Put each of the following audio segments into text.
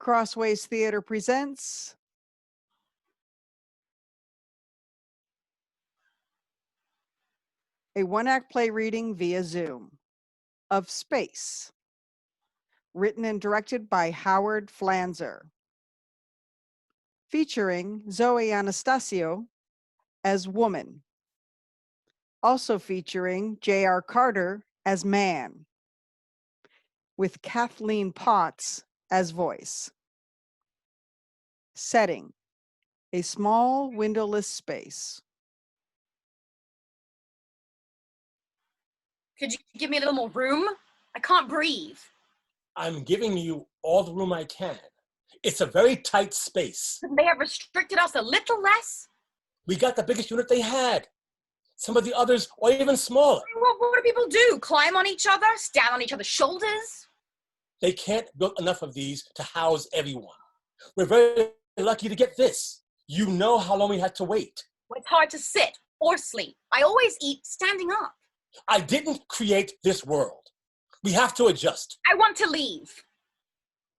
Crossways Theatre presents a one-act play reading via Zoom of Space, written and directed by Howard Pflanzer, featuring Zoe ANASTASSIOU as woman, also featuring J.R. Carter as man, with Kathleen Potts as voice. Setting: a small windowless space. Could you give me a little more room? I can't breathe. I'm giving you all the room I can. It's a very tight space. Couldn't they have restricted us a little less? We got the biggest unit they had. Some of the others are even smaller. What do people do? Climb on each other? Stand on each other's shoulders? They can't build enough of these to house everyone. We're very lucky to get this. You know how long we had to wait. Well, it's hard to sit or sleep. I always eat standing up. I didn't create this world. We have to adjust. I want to leave.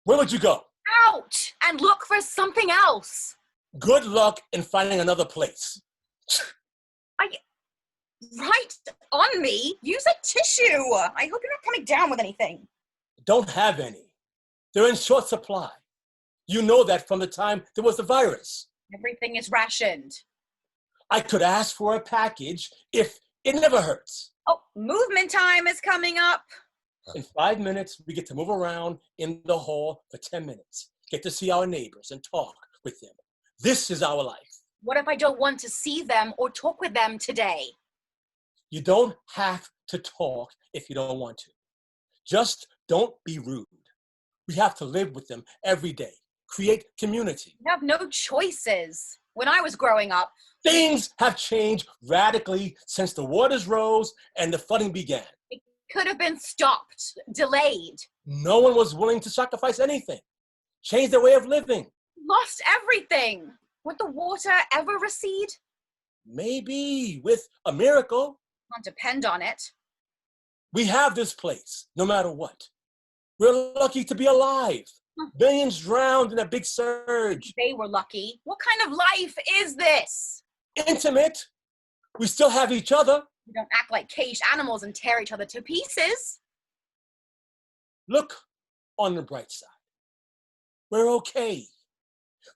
Where would you go? Out and look for something else. Good luck in finding another place. Right on me. Use a tissue. I hope you're not coming down with anything. Don't have any. They're in short supply. You know that from the time there was the virus. Everything is rationed. I could ask for a package if it never hurts. Oh, movement time is coming up. In 5 minutes, we get to move around in the hall for 10 minutes. Get to see our neighbors and talk with them. This is our life. What if I don't want to see them or talk with them today? You don't have to talk if you don't want to. Just don't be rude. We have to live with them every day. Create community. You have no choices. When I was growing up, things have changed radically since the waters rose and the flooding began. It could have been stopped, delayed. No one was willing to sacrifice anything. Change their way of living. Lost everything. Would the water ever recede? Maybe with a miracle. Can't depend on it. We have this place, no matter what. We're lucky to be alive. Millions drowned in a big surge. They were lucky. What kind of life is this? Intimate. We still have each other. We don't act like caged animals and tear each other to pieces. Look on the bright side. We're okay.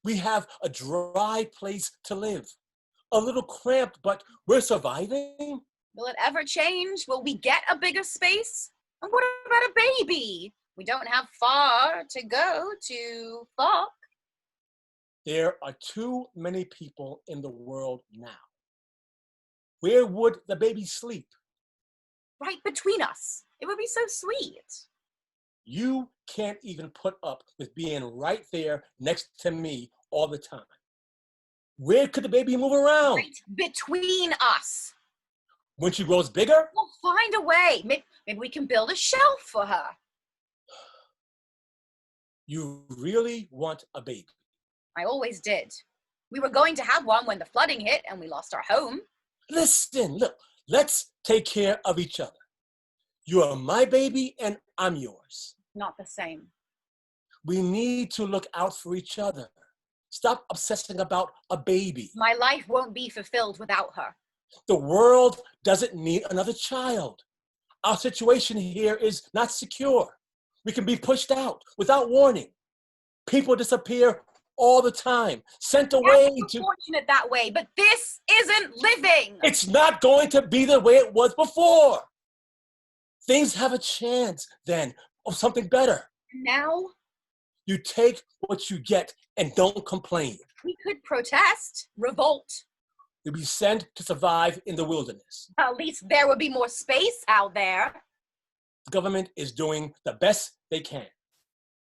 We have a dry place to live. A little cramped, but we're surviving. Will it ever change? Will we get a bigger space? And what about a baby? We don't have far to go to fuck. There are too many people in the world now. Where would the baby sleep? Right between us. It would be so sweet. You can't even put up with being right there next to me all the time. Where could the baby move around? Right between us. When she grows bigger? We'll find a way. Maybe we can build a shelf for her. You really want a baby? I always did. We were going to have one when the flooding hit and we lost our home. Listen, look, let's take care of each other. You are my baby and I'm yours. Not the same. We need to look out for each other. Stop obsessing about a baby. My life won't be fulfilled without her. The world doesn't need another child. Our situation here is not secure. We can be pushed out without warning. People disappear all the time, sent away That's unfortunate that way, but this isn't living. It's not going to be the way it was before. Things have a chance then of something better. Now? You take what you get and don't complain. We could protest, revolt. You'll be sent to survive in the wilderness. At least there would be more space out there. The government is doing the best they can.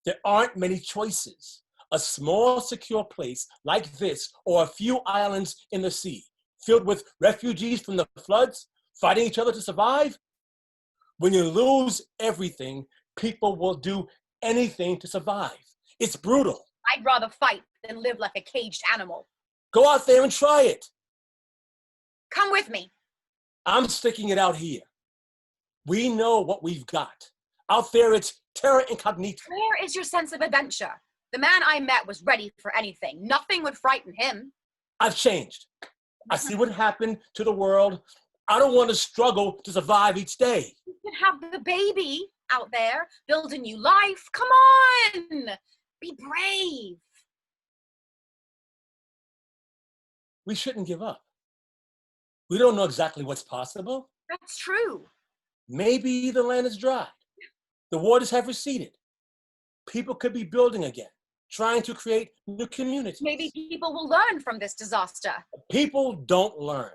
There aren't many choices. A small, secure place like this, or a few islands in the sea, filled with refugees from the floods, fighting each other to survive. When you lose everything, people will do anything to survive. It's brutal. I'd rather fight than live like a caged animal. Go out there and try it. Come with me. I'm sticking it out here. We know what we've got. Out there, it's terra incognita. Where is your sense of adventure? The man I met was ready for anything. Nothing would frighten him. I've changed. I see what happened to the world. I don't want to struggle to survive each day. You could have the baby out there, build a new life. Come on! Be brave. We shouldn't give up. We don't know exactly what's possible. That's true. Maybe the land is dry. The waters have receded. People could be building again, trying to create new communities. Maybe people will learn from this disaster. People don't learn.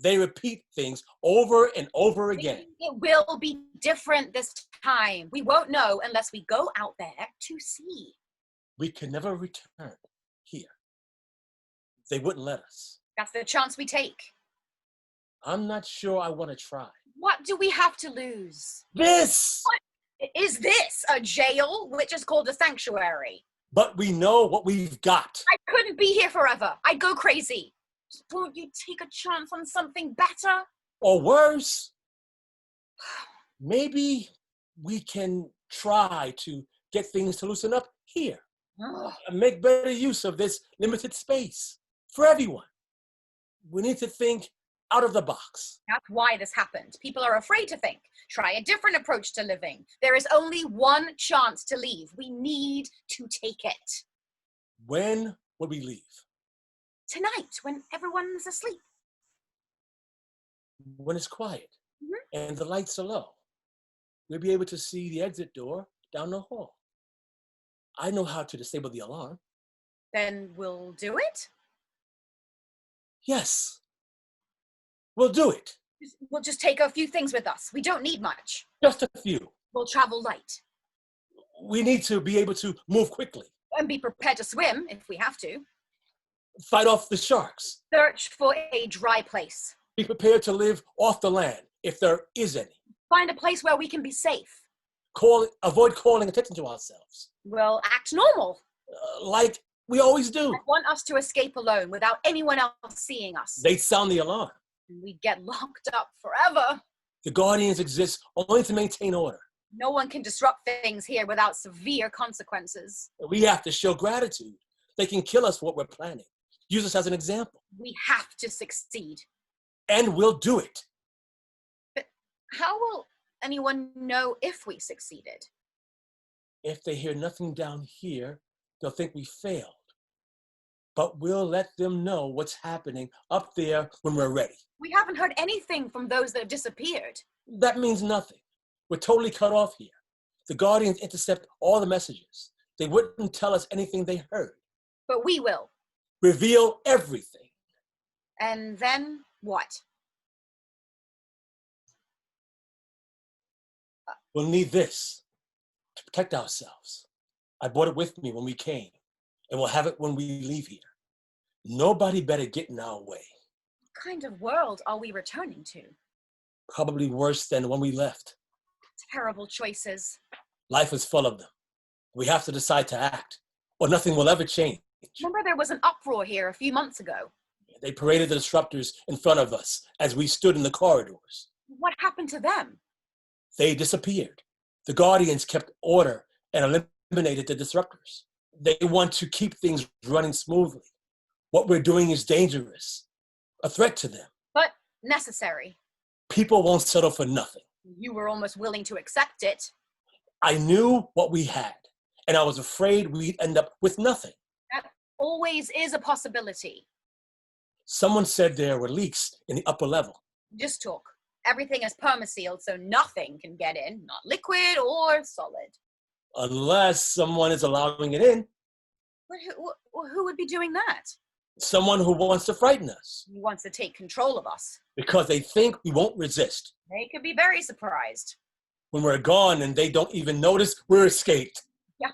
They repeat things over and over again. It will be different this time. We won't know unless we go out there to see. We can never return here. They wouldn't let us. That's the chance we take. I'm not sure I want to try. What do we have to lose? This! Is this a jail, which is called a sanctuary? But we know what we've got. I couldn't be here forever. I'd go crazy. Won't you take a chance on something better? Or worse, maybe we can try to get things to loosen up here. And make better use of this limited space for everyone. We need to think out of the box. That's why this happened. People are afraid to think. Try a different approach to living. There is only one chance to leave. We need to take it. When would we leave? Tonight, when everyone's asleep. When it's quiet and the lights are low. We'll be able to see the exit door down the hall. I know how to disable the alarm. Then we'll do it? Yes, we'll do it. We'll just take a few things with us. We don't need much. Just a few. We'll travel light. We need to be able to move quickly. And be prepared to swim if we have to. Fight off the sharks. Search for a dry place. Be prepared to live off the land if there is any. Find a place where we can be safe. Avoid calling attention to ourselves. We'll act normal. Like we always do. I want us to escape alone without anyone else seeing us. They'd sound the alarm. We'd get locked up forever. The Guardians exist only to maintain order. No one can disrupt things here without severe consequences. We have to show gratitude. They can kill us for what we're planning. Use us as an example. We have to succeed. And we'll do it. But how will anyone know if we succeeded? If they hear nothing down here, they'll think we failed. But we'll let them know what's happening up there when we're ready. We haven't heard anything from those that have disappeared. That means nothing. We're totally cut off here. The Guardians intercept all the messages. They wouldn't tell us anything they heard. But we will. Reveal everything. And then what? We'll need this to protect ourselves. I brought it with me when we came, and we'll have it when we leave here. Nobody better get in our way. What kind of world are we returning to? Probably worse than the one we left. Terrible choices. Life is full of them. We have to decide to act, or nothing will ever change. Remember there was an uproar here a few months ago. They paraded the disruptors in front of us as we stood in the corridors. What happened to them? They disappeared. The Guardians kept order and eliminated the disruptors. They want to keep things running smoothly. What we're doing is dangerous, a threat to them. But necessary. People won't settle for nothing. You were almost willing to accept it. I knew what we had, and I was afraid we'd end up with nothing. That always is a possibility. Someone said there were leaks in the upper level. Just talk. Everything is permasealed, so nothing can get in, not liquid or solid. Unless someone is allowing it in. But who would be doing that? Someone who wants to frighten us. Who wants to take control of us? Because they think we won't resist. They could be very surprised. When we're gone and they don't even notice we're escaped. Yeah.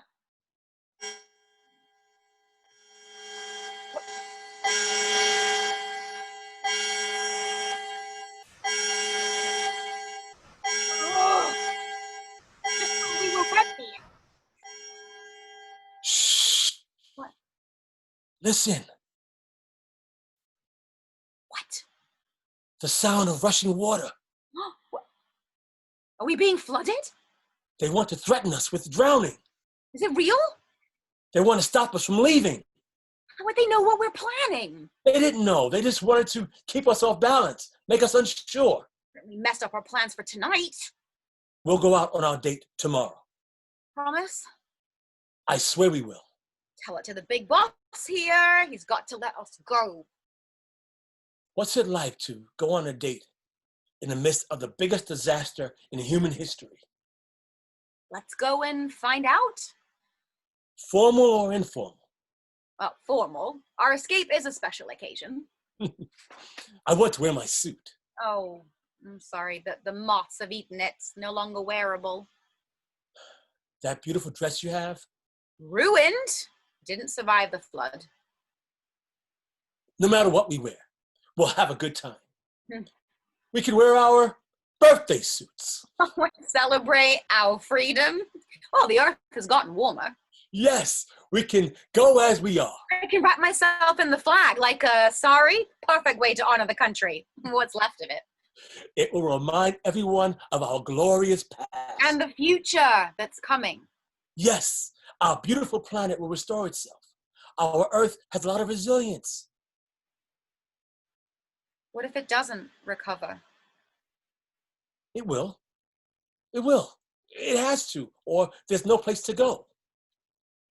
We were ready. Shh. What? Listen. What? The sound of rushing water. What? Are we being flooded? They want to threaten us with drowning. Is it real? They want to stop us from leaving. How would they know what we're planning? They didn't know. They just wanted to keep us off balance, make us unsure. We messed up our plans for tonight. We'll go out on our date tomorrow. Promise? I swear we will. Tell it to the big boss here. He's got to let us go. What's it like to go on a date in the midst of the biggest disaster in human history? Let's go and find out. Formal or informal? Well, formal. Our escape is a special occasion. I want to wear my suit. Oh, I'm sorry. The moths have eaten it. It's no longer wearable. That beautiful dress you have? Ruined. Didn't survive the flood. No matter what we wear, we'll have a good time. Hmm. We can wear our birthday suits. Celebrate our freedom. Oh, the earth has gotten warmer. Yes, we can go as we are. I can wrap myself in the flag like a sari. Perfect way to honor the country. What's left of it. It will remind everyone of our glorious past. And the future that's coming. Yes, our beautiful planet will restore itself. Our Earth has a lot of resilience. What if it doesn't recover? It will. It will. It has to, or there's no place to go.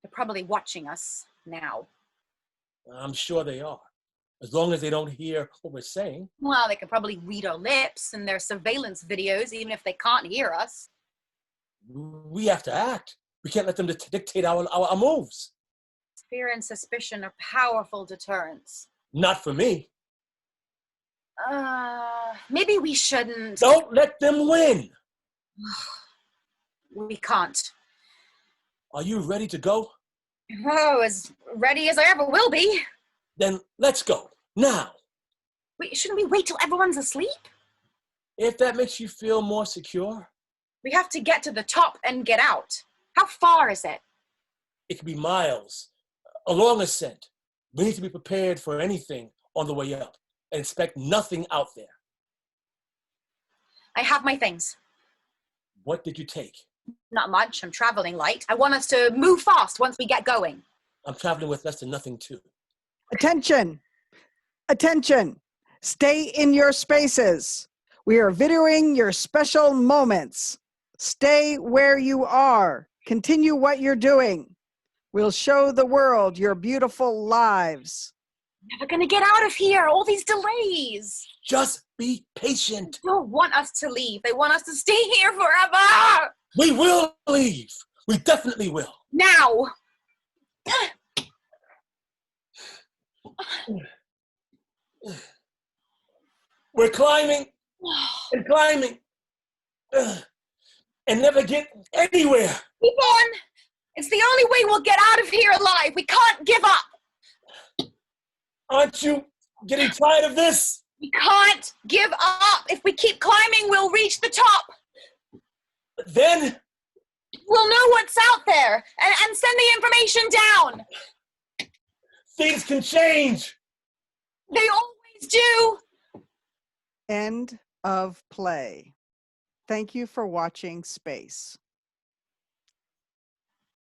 They're probably watching us now. I'm sure they are, as long as they don't hear what we're saying. Well, they can probably read our lips in their surveillance videos, even if they can't hear us. We have to act. We can't let them dictate our moves. Fear and suspicion are powerful deterrents. Not for me. Maybe we shouldn't. Don't let them win. We can't. Are you ready to go? Oh, as ready as I ever will be. Then let's go, now. Wait, shouldn't we wait till everyone's asleep? If that makes you feel more secure. We have to get to the top and get out. How far is it? It could be miles, a long ascent. We need to be prepared for anything on the way up and expect nothing out there. I have my things. What did you take? Not much. I'm traveling light. I want us to move fast once we get going. I'm traveling with less than nothing too. Attention. Attention. Stay in your spaces. We are videoing your special moments. Stay where you are. Continue what you're doing. We'll show the world your beautiful lives. Never gonna get out of here. All these delays. Just be patient. They don't want us to leave. They want us to stay here forever. We will leave. We definitely will. Now. We're climbing and climbing and never get anywhere. Keep on. It's the only way we'll get out of here alive. We can't give up. Aren't you getting tired of this? We can't give up. If we keep climbing, we'll reach the top. Then We'll know what's out there and send the information down. things can change. They always do. End of play. Thank you for watching Space.